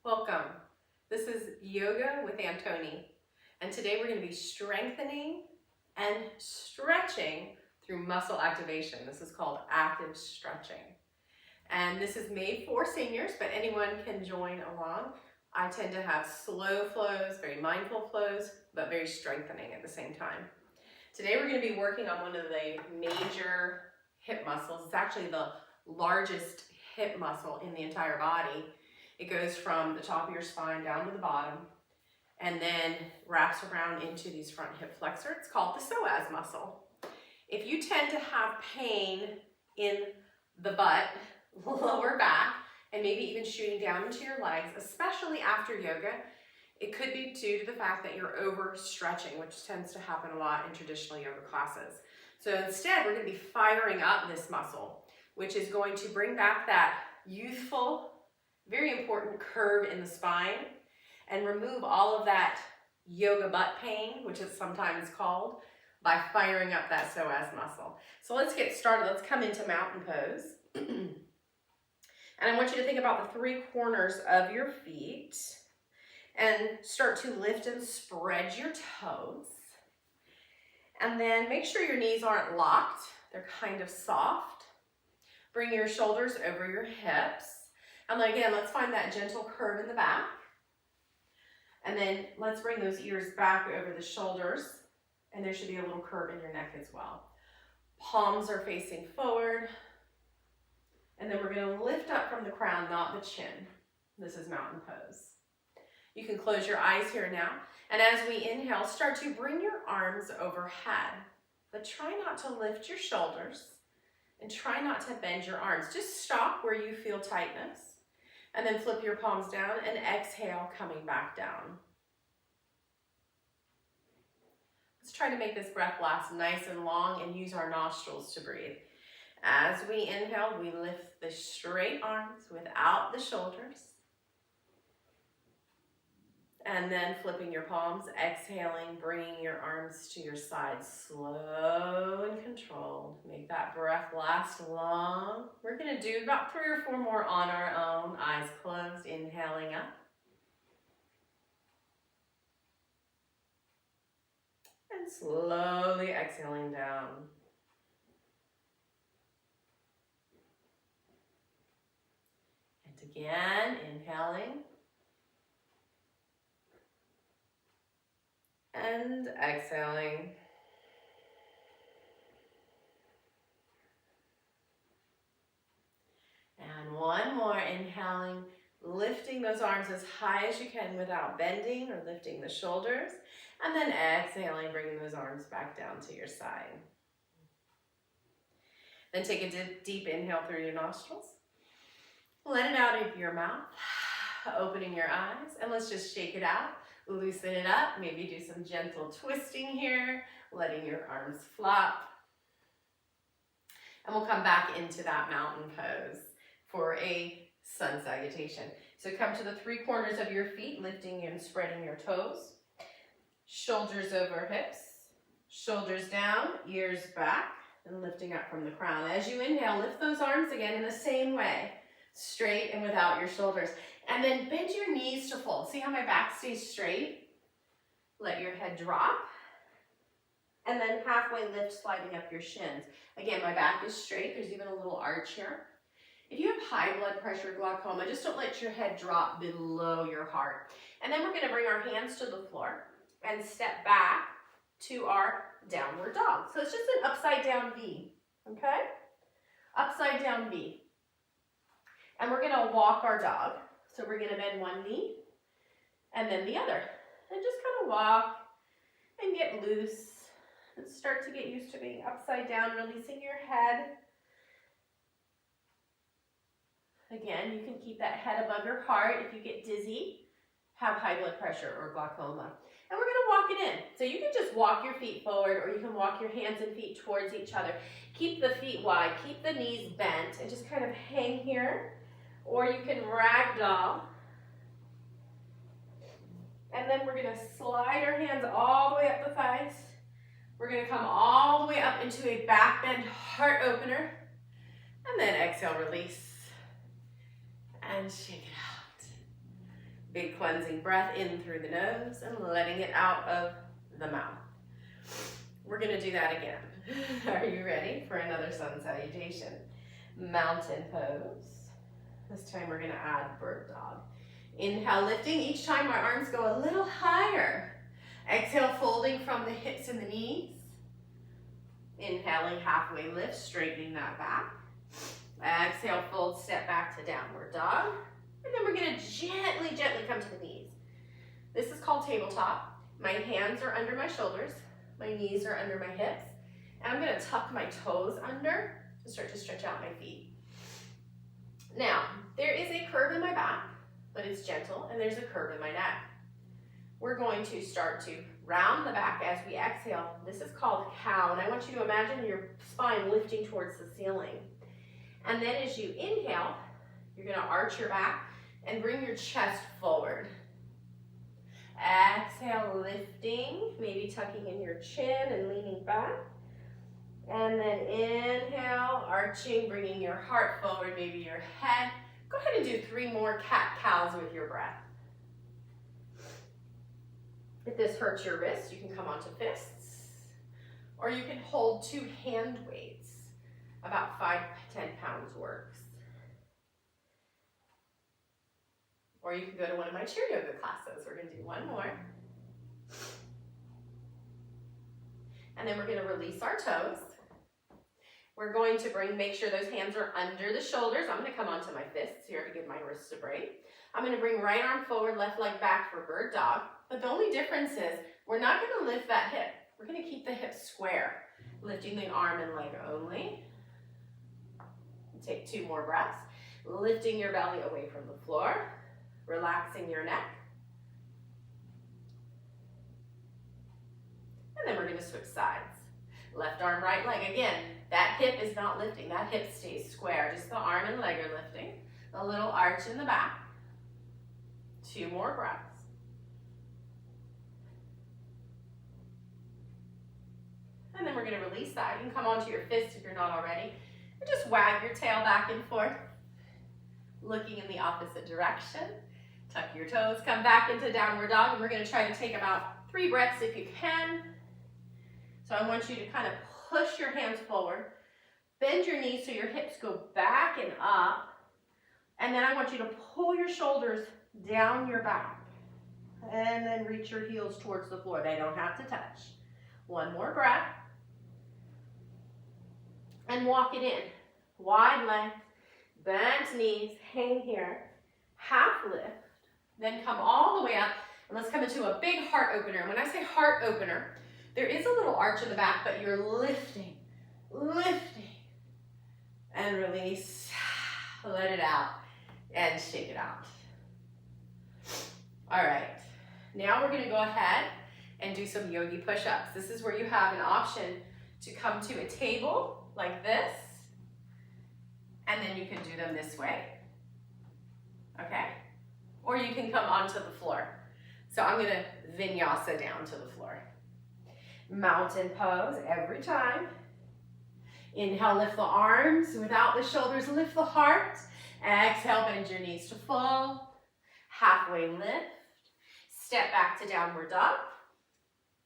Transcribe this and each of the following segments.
Welcome. This is Yoga with Antoni, and today we're going to be strengthening and stretching through muscle activation. This is called active stretching. And this is made for seniors, but anyone can join along. I tend to have slow flows, very mindful flows, but very strengthening at the same time. Today we're going to be working on one of the major hip muscles. It's actually the largest hip muscle in the entire body. It goes from the top of your spine down to the bottom and then wraps around into these front hip flexors. It's called the psoas muscle. If you tend to have pain in the butt, lower back, and maybe even shooting down into your legs, especially after yoga, it could be due to the fact that you're overstretching, which tends to happen a lot in traditional yoga classes. So instead, we're going to be firing up this muscle, which is going to bring back that youthful, very important curve in the spine and remove all of that yoga butt pain, which is sometimes called, by firing up that psoas muscle. So let's get started. Let's come into mountain pose. And I want you to think about the three corners of your feet and start to lift and spread your toes. And then make sure your knees aren't locked. They're kind of soft. Bring your shoulders over your hips. And then again, let's find that gentle curve in the back. And then let's bring those ears back over the shoulders. And there should be a little curve in your neck as well. Palms are facing forward. And then we're going to lift up from the crown, not the chin. This is mountain pose. You can close your eyes here now. And as we inhale, start to bring your arms overhead. But try not to lift your shoulders. And try not to bend your arms. Just stop where you feel tightness. And then flip your palms down and exhale, coming back down. Let's try to make this breath last nice and long and use our nostrils to breathe. As we inhale, we lift the straight arms without the shoulders. And then flipping your palms, exhaling, bringing your arms to your sides, slow and controlled. Make that breath last long. We're going to do about 3 or 4 more on our own, eyes closed, inhaling up. And slowly exhaling down. And again, inhaling. And exhaling. And one more, inhaling, lifting those arms as high as you can without bending or lifting the shoulders. And then exhaling, bringing those arms back down to your side. Then take a deep inhale through your nostrils. Let it out of your mouth, opening your eyes, and let's just shake it out. Loosen it up, maybe do some gentle twisting here, letting your arms flop. And we'll come back into that mountain pose for a sun salutation. So come to the 3 corners of your feet, lifting and spreading your toes. Shoulders over hips, shoulders down, ears back, and lifting up from the crown. As you inhale, lift those arms again in the same way, straight and without your shoulders. And then bend your knees to fold. See how my back stays straight? Let your head drop. And then halfway lift, sliding up your shins. Again, my back is straight. There's even a little arch here. If you have high blood pressure, glaucoma, just don't let your head drop below your heart. And then we're going to bring our hands to the floor and step back to our downward dog. So it's just an upside down V, okay? Upside down V. And we're going to walk our dog. So we're going to bend one knee and then the other. And just kind of walk and get loose and start to get used to being upside down, releasing your head. Again, you can keep that head above your heart if you get dizzy, have high blood pressure or glaucoma. And we're going to walk it in. So you can just walk your feet forward or you can walk your hands and feet towards each other. Keep the feet wide, keep the knees bent and just kind of hang here. Or you can ragdoll. And then we're going to slide our hands all the way up the thighs. We're going to come all the way up into a back bend heart opener. And then exhale, release. And shake it out. Big cleansing breath in through the nose and letting it out of the mouth. We're going to do that again. Are you ready for another sun salutation? Mountain pose. This time we're going to add bird dog. Inhale, lifting. Each time my arms go a little higher. Exhale, folding from the hips and the knees. Inhaling, halfway lift, straightening that back. Exhale, fold, step back to downward dog. And then we're going to gently, gently come to the knees. This is called tabletop. My hands are under my shoulders. My knees are under my hips. And I'm going to tuck my toes under to start to stretch out my feet. Now, there is a curve in my back, but it's gentle, and there's a curve in my neck. We're going to start to round the back as we exhale. This is called cow, and I want you to imagine your spine lifting towards the ceiling. And then as you inhale, you're going to arch your back and bring your chest forward. Exhale, lifting, maybe tucking in your chin and leaning back. And then inhale, arching, bringing your heart forward, maybe your head. Go ahead and do 3 more cat-cows with your breath. If this hurts your wrist, you can come onto fists. Or you can hold 2 hand weights. About 5 to 10 pounds works. Or you can go to one of my chair yoga classes. We're going to do 1 more. And then we're going to release our toes. We're going to make sure those hands are under the shoulders. I'm going to come onto my fists here to give my wrists a break. I'm going to bring right arm forward, left leg back for bird dog. But the only difference is we're not going to lift that hip. We're going to keep the hip square, lifting the arm and leg only. Take 2 more breaths. Lifting your belly away from the floor. Relaxing your neck. And then we're going to switch sides. Left arm, right leg. Again, that hip is not lifting. That hip stays square. Just the arm and leg are lifting. A little arch in the back. 2 more breaths. And then we're going to release that. You can come onto your fists if you're not already. And just wag your tail back and forth. Looking in the opposite direction. Tuck your toes. Come back into downward dog. And we're going to try to take about 3 breaths if you can. So I want you to kind of push your hands forward. Bend your knees so your hips go back and up. And then I want you to pull your shoulders down your back. And then reach your heels towards the floor. They don't have to touch. 1 more breath. And walk it in. Wide legs, bent knees, hang here. Half lift. Then come all the way up. And let's come into a big heart opener. When I say heart opener, there is a little arch in the back, but you're lifting, lifting, and release. Let it out and shake it out. All right, now we're going to go ahead and do some yogi push-ups. This is where you have an option to come to a table like this, and then you can do them this way, okay? Or you can come onto the floor. So I'm going to vinyasa down to the floor. Mountain pose every time. Inhale, lift the arms without the shoulders, lift the heart. Exhale, bend your knees to full. Halfway lift. Step back to downward dog.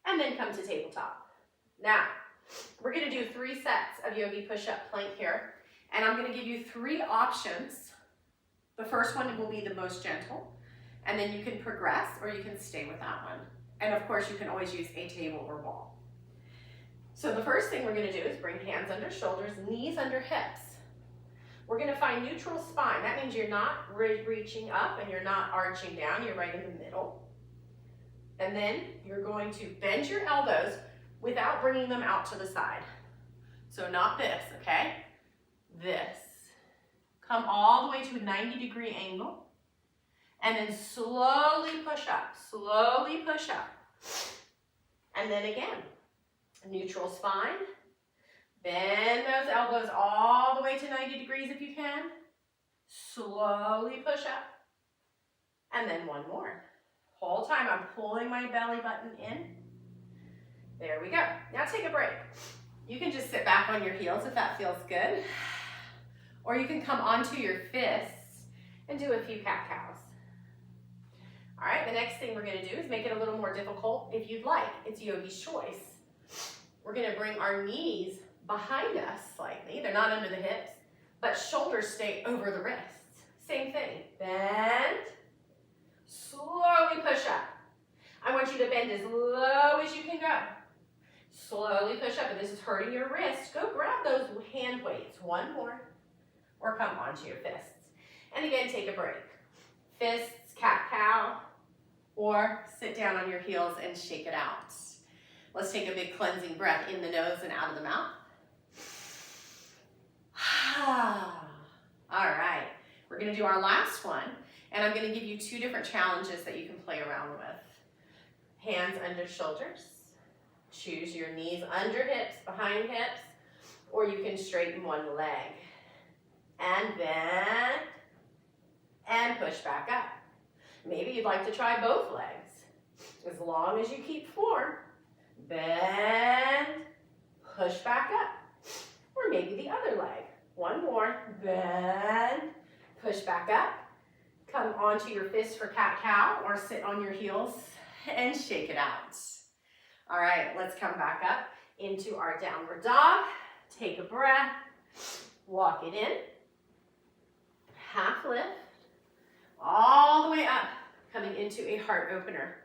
And then come to tabletop. Now, we're going to do 3 sets of yogi push-up plank here. And I'm going to give you 3 options. The first one will be the most gentle. And then you can progress or you can stay with that one. And of course, you can always use a table or wall. So the first thing we're going to do is bring hands under shoulders, knees under hips. We're going to find neutral spine. That means you're not reaching up and you're not arching down. You're right in the middle. And then you're going to bend your elbows without bringing them out to the side. So not this, okay? This. Come all the way to a 90-degree angle. And then slowly push up. Slowly push up. And then again. Neutral spine. Bend those elbows all the way to 90 degrees if you can. Slowly push up. And then 1 more. Whole time I'm pulling my belly button in. There we go. Now take a break. You can just sit back on your heels if that feels good. Or you can come onto your fists and do a few cat-cows. All right, the next thing we're gonna do is make it a little more difficult if you'd like. It's yogi's choice. We're gonna bring our knees behind us slightly. They're not under the hips, but shoulders stay over the wrists. Same thing, bend, slowly push up. I want you to bend as low as you can go. Slowly push up, and this is hurting your wrist. Go grab those hand weights, one more, or come onto your fists. And again, take a break. Fists, cat-cow, or sit down on your heels and shake it out. Let's take a big cleansing breath in the nose and out of the mouth. All right, we're gonna do our last one, and I'm gonna give you 2 different challenges that you can play around with. Hands under shoulders. Choose your knees under hips, behind hips, or you can straighten one leg. And bend, and push back up. Maybe you'd like to try both legs. As long as you keep form, bend, push back up. Or maybe the other leg. One more, bend, push back up. Come onto your fists for cat-cow, or sit on your heels and shake it out. All right, let's come back up into our downward dog. Take a breath, walk it in, half lift, all the way up, coming into a heart opener.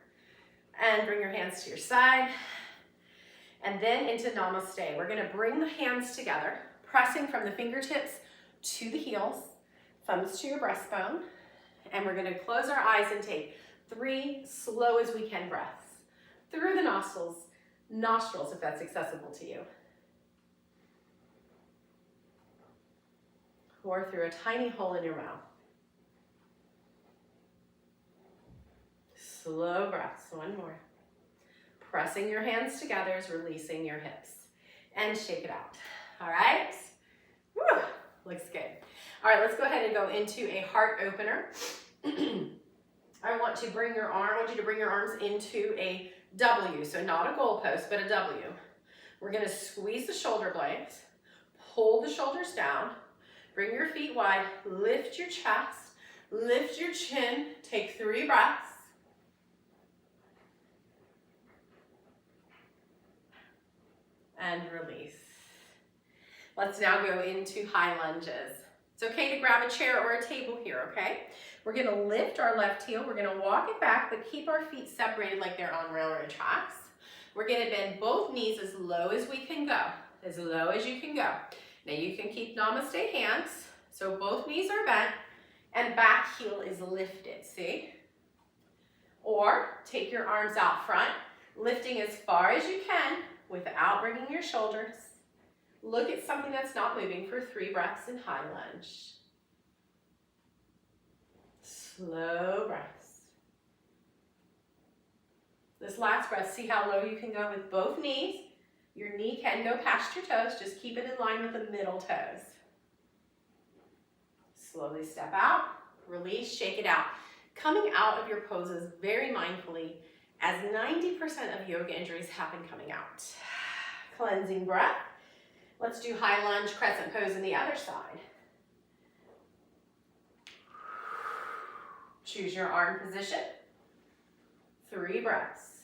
And bring your hands to your side, and then into namaste. We're gonna bring the hands together, pressing from the fingertips to the heels, thumbs to your breastbone, and we're gonna close our eyes and take 3 slow as we can breaths. Through the nostrils if that's accessible to you. Or through a tiny hole in your mouth. Slow breaths, one more. Pressing your hands together is releasing your hips. And shake it out, all right? Woo, looks good. All right, let's go ahead and go into a heart opener. I want you to bring your arms into a W, so not a goalpost, but a W. We're gonna squeeze the shoulder blades, pull the shoulders down, bring your feet wide, lift your chest, lift your chin, take 3 breaths. And release. Let's now go into high lunges. It's okay to grab a chair or a table here, okay? We're gonna lift our left heel, we're gonna walk it back, but keep our feet separated like they're on railroad tracks. We're gonna bend both knees as low as we can go, as low as you can go. Now you can keep namaste hands, so both knees are bent, and back heel is lifted, see? Or take your arms out front, lifting as far as you can without bringing your shoulders. Look at something that's not moving for 3 breaths in high lunge. Slow breaths. This last breath, see how low you can go with both knees. Your knee can go past your toes, just keep it in line with the middle toes. Slowly step out, release, shake it out. Coming out of your poses very mindfully, as 90% of yoga injuries happen coming out. Cleansing breath. Let's do high lunge crescent pose on the other side. Choose your arm position. 3 breaths.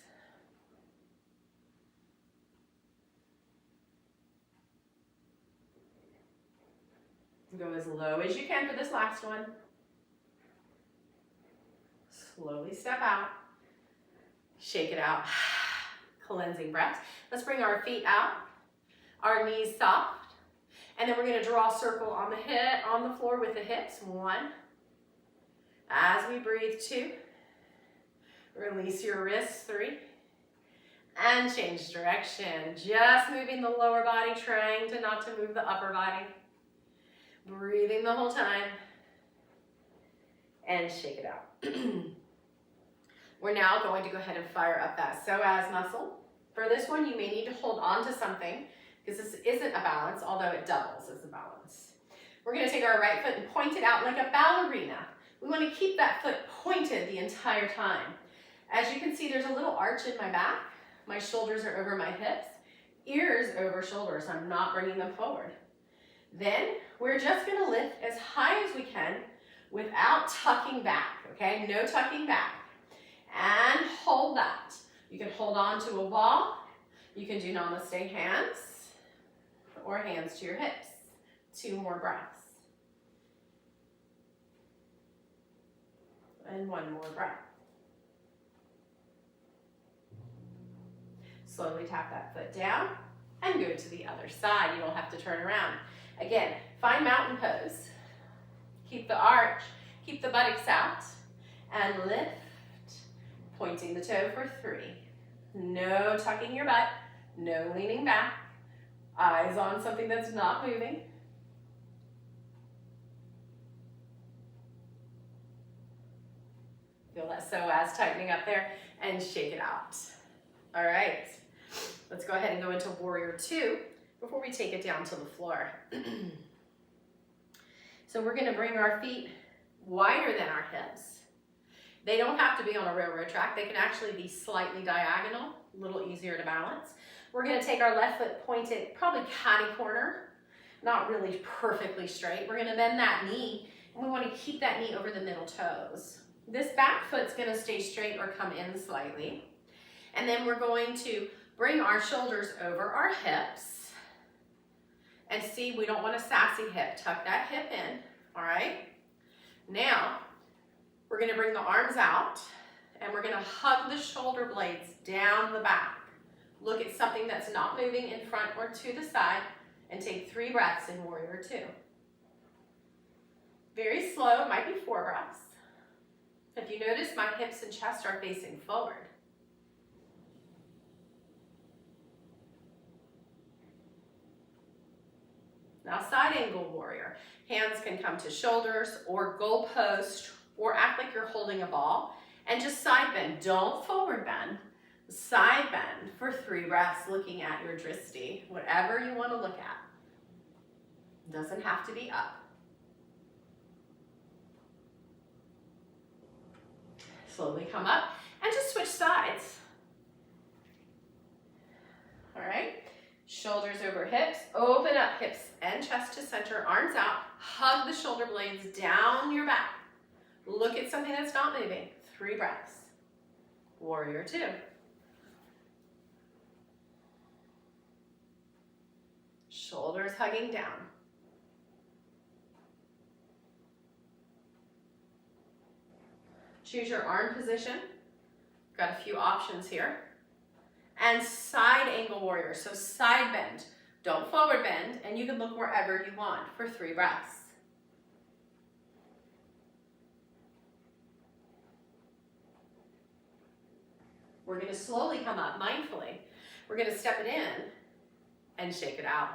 Go as low as you can for this last one. Slowly step out. Shake it out. Cleansing breath. Let's bring our feet out. Our knees soft. And then we're going to draw a circle on the floor with the hips. 1. As we breathe, 2. Release your wrists, 3. And change direction. Just moving the lower body, trying to not to move the upper body. Breathing the whole time. And shake it out. We're now going to go ahead and fire up that psoas muscle. For this one, you may need to hold on to something because this isn't a balance, although it doubles as a balance. We're going to take our right foot and point it out like a ballerina. We want to keep that foot pointed the entire time. As you can see, there's a little arch in my back. My shoulders are over my hips, ears over shoulders. I'm not bringing them forward. Then we're just going to lift as high as we can without tucking back, okay? No tucking back. And hold that. You can hold on to a wall. You can do namaste hands or hands to your hips. 2 more breaths. And 1 more breath. Slowly tap that foot down and go to the other side. You don't have to turn around. Again, find mountain pose. Keep the arch, keep the buttocks out, and lift, pointing the toe for 3. No tucking your butt, no leaning back. Eyes on something that's not moving. Feel that psoas tightening up there, and shake it out. All right, let's go ahead and go into warrior 2 before we take it down to the floor. So we're gonna bring our feet wider than our hips. They don't have to be on a railroad track. They can actually be slightly diagonal, a little easier to balance. We're gonna take our left foot pointed, probably catty corner, not really perfectly straight. We're gonna bend that knee, and we wanna keep that knee over the middle toes. This back foot's gonna stay straight or come in slightly. And then we're going to bring our shoulders over our hips. And see, we don't want a sassy hip. Tuck that hip in, all right? Now, we're gonna bring the arms out, and we're gonna hug the shoulder blades down the back. Look at something that's not moving in front or to the side, and take 3 breaths in warrior 2. Very slow, it might be 4 breaths. If you notice, my hips and chest are facing forward. Now, side angle warrior. Hands can come to shoulders or goalpost, or act like you're holding a ball, and just side bend. Don't forward bend. Side bend for 3 breaths, looking at your dristi, whatever you want to look at. Doesn't have to be up. Slowly come up and just switch sides. All right, shoulders over hips, open up hips and chest to center, arms out, hug the shoulder blades down your back. Look at something that's not moving. 3 breaths. Warrior 2. Shoulders hugging down. Choose your arm position. Got a few options here. And side angle warrior, so side bend. Don't forward bend, and you can look wherever you want for 3 breaths. We're gonna slowly come up mindfully. We're gonna step it in and shake it out.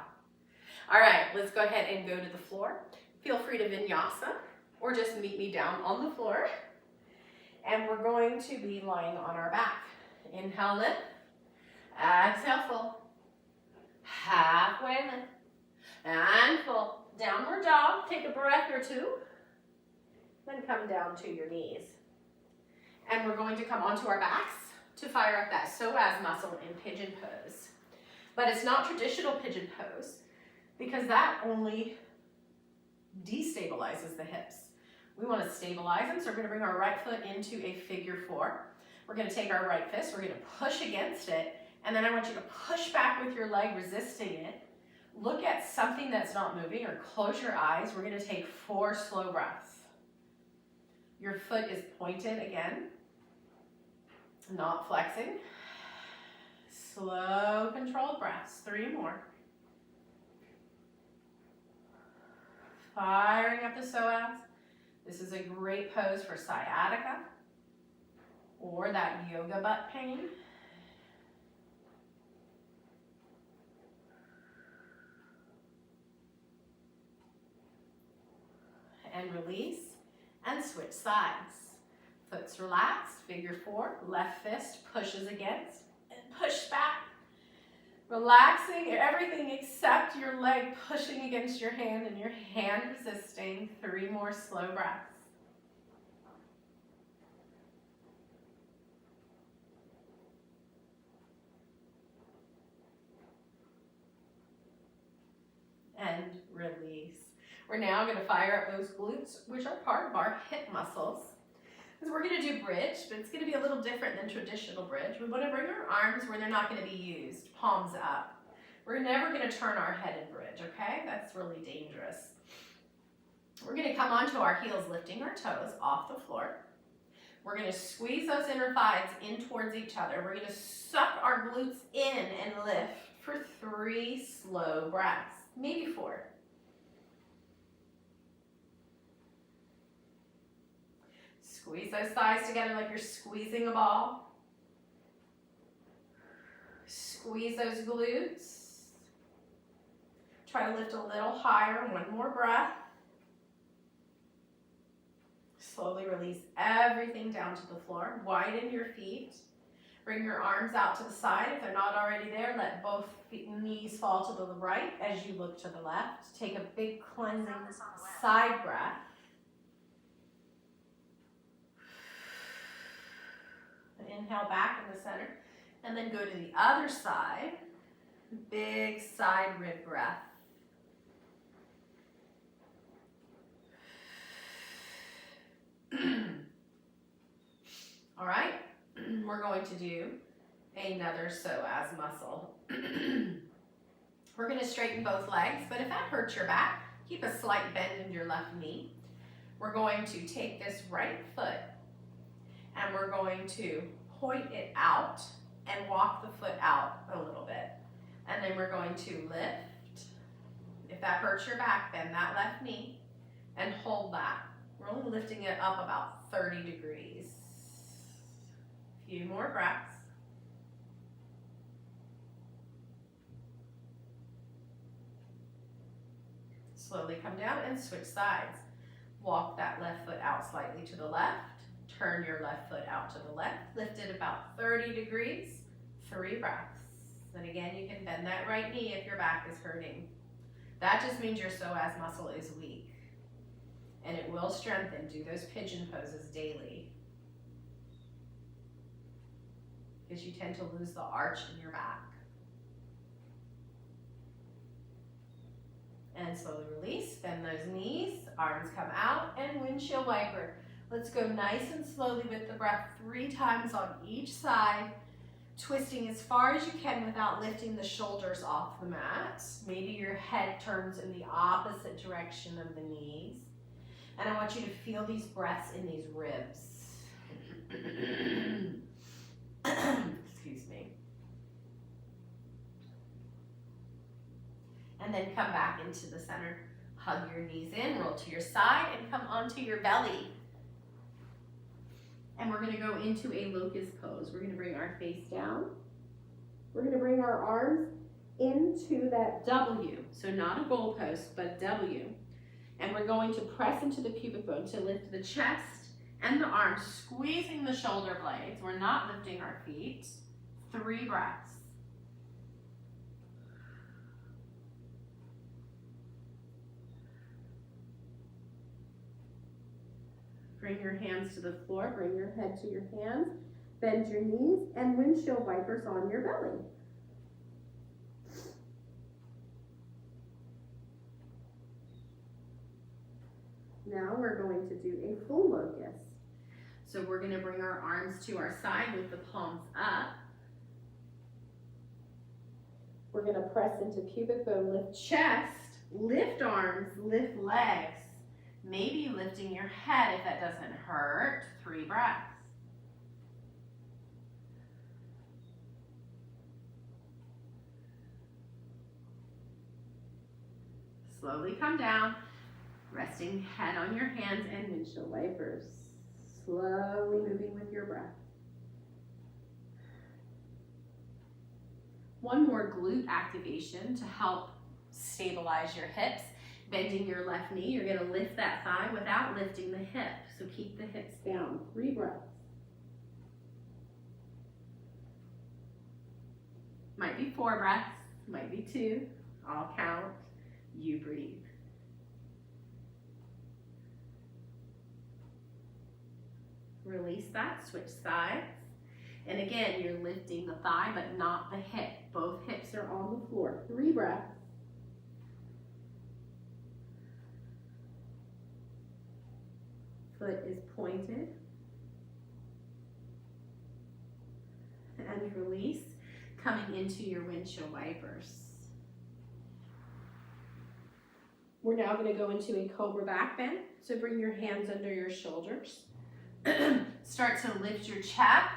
All right, let's go ahead and go to the floor. Feel free to vinyasa or just meet me down on the floor. And we're going to be lying on our back. Inhale, lift. Exhale, full. Halfway lift. And full. Downward dog. Take a breath or 2. Then come down to your knees. And we're going to come onto our backs to fire up that psoas muscle in pigeon pose. But it's not traditional pigeon pose because that only destabilizes the hips. We want to stabilize them, so we're going to bring our right foot into a figure 4. We're going to take our right fist, we're going to push against it, and then I want you to push back with your leg, resisting it. Look at something that's not moving, or close your eyes. We're going to take 4 slow breaths. Your foot is pointed again, not flexing. Slow, controlled breaths. 3 more. Firing up the psoas. This is a great pose for sciatica or that yoga butt pain. And release and switch sides. Foot's relaxed, figure 4, left fist pushes against and push back. Relaxing everything except your leg pushing against your hand and your hand resisting. 3 more slow breaths. And release. We're now going to fire up those glutes, which are part of our hip muscles. Because we're going to do bridge, but it's going to be a little different than traditional bridge. We want to bring our arms where they're not going to be used, palms up. We're never going to turn our head in bridge, okay? That's really dangerous. We're going to come onto our heels, lifting our toes off the floor. We're going to squeeze those inner thighs in towards each other. We're going to suck our glutes in and lift for 3 slow breaths, maybe 4. Squeeze those thighs together like you're squeezing a ball. Squeeze those glutes. Try to lift a little higher, 1 more breath. Slowly release everything down to the floor. Widen your feet. Bring your arms out to the side. If they're not already there, let both knees fall to the right as you look to the left. Take a big cleansing side breath. Inhale back in the center. And then go to the other side. Big side rib breath. All right, we're going to do another psoas muscle. We're going to straighten both legs, but if that hurts your back, keep a slight bend in your left knee. We're going to take this right foot and we're going to point it out and walk the foot out a little bit. And then we're going to lift. If that hurts your back, bend that left knee and hold that. We're only lifting it up about 30 degrees. A few more breaths. Slowly come down and switch sides. Walk that left foot out slightly to the left. Turn your left foot out to the left. Lift it about 30 degrees. 3 breaths. And again, you can bend that right knee if your back is hurting. That just means your psoas muscle is weak. And it will strengthen. Do those pigeon poses daily. Because you tend to lose the arch in your back. And slowly release. Bend those knees. Arms come out and windshield wiper. Let's go nice and slowly with the breath 3 times on each side. Twisting as far as you can without lifting the shoulders off the mat. Maybe your head turns in the opposite direction of the knees. And I want you to feel these breaths in these ribs. Excuse me. And then come back into the center. Hug your knees in, roll to your side, and come onto your belly. And we're going to go into a locust pose. We're going to bring our face down. We're going to bring our arms into that W. So not a goalpost, but W. And we're going to press into the pubic bone to lift the chest and the arms, squeezing the shoulder blades. We're not lifting our feet. 3 breaths. Bring your hands to the floor, bring your head to your hands, bend your knees, and windshield wipers on your belly. Now we're going to do a full locust. So we're going to bring our arms to our side with the palms up. We're going to press into pubic bone, lift chest, lift arms, lift legs. Maybe lifting your head if that doesn't hurt. 3 breaths. Slowly come down, resting head on your hands and windshield wipers. Slowly moving with your breath. One more glute activation to help stabilize your hips. Bending your left knee, you're going to lift that thigh without lifting the hip. So keep the hips down. 3 breaths. Might be 4 breaths, might be 2. I'll count. You breathe. Release that, switch sides. And again, you're lifting the thigh, but not the hip. Both hips are on the floor. 3 breaths. Foot is pointed. and release, coming into your windshield wipers. We're now going to go into a cobra back bend. So bring your hands under your shoulders. Start to lift your chest.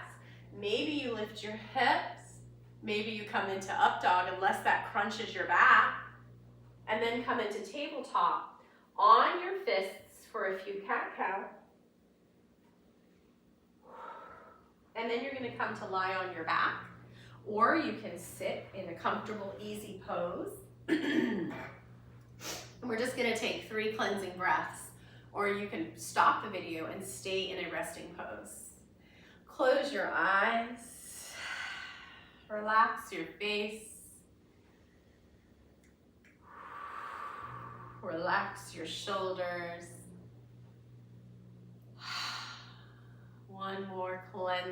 Maybe you lift your hips. Maybe you come into up dog unless that crunches your back. And then come into tabletop on your fists for a few cat-cow. And then you're going to come to lie on your back. Or you can sit in a comfortable, easy pose. We're just going to take 3 cleansing breaths. Or you can stop the video and stay in a resting pose. Close your eyes. Relax your face. Relax your shoulders. One more cleanse.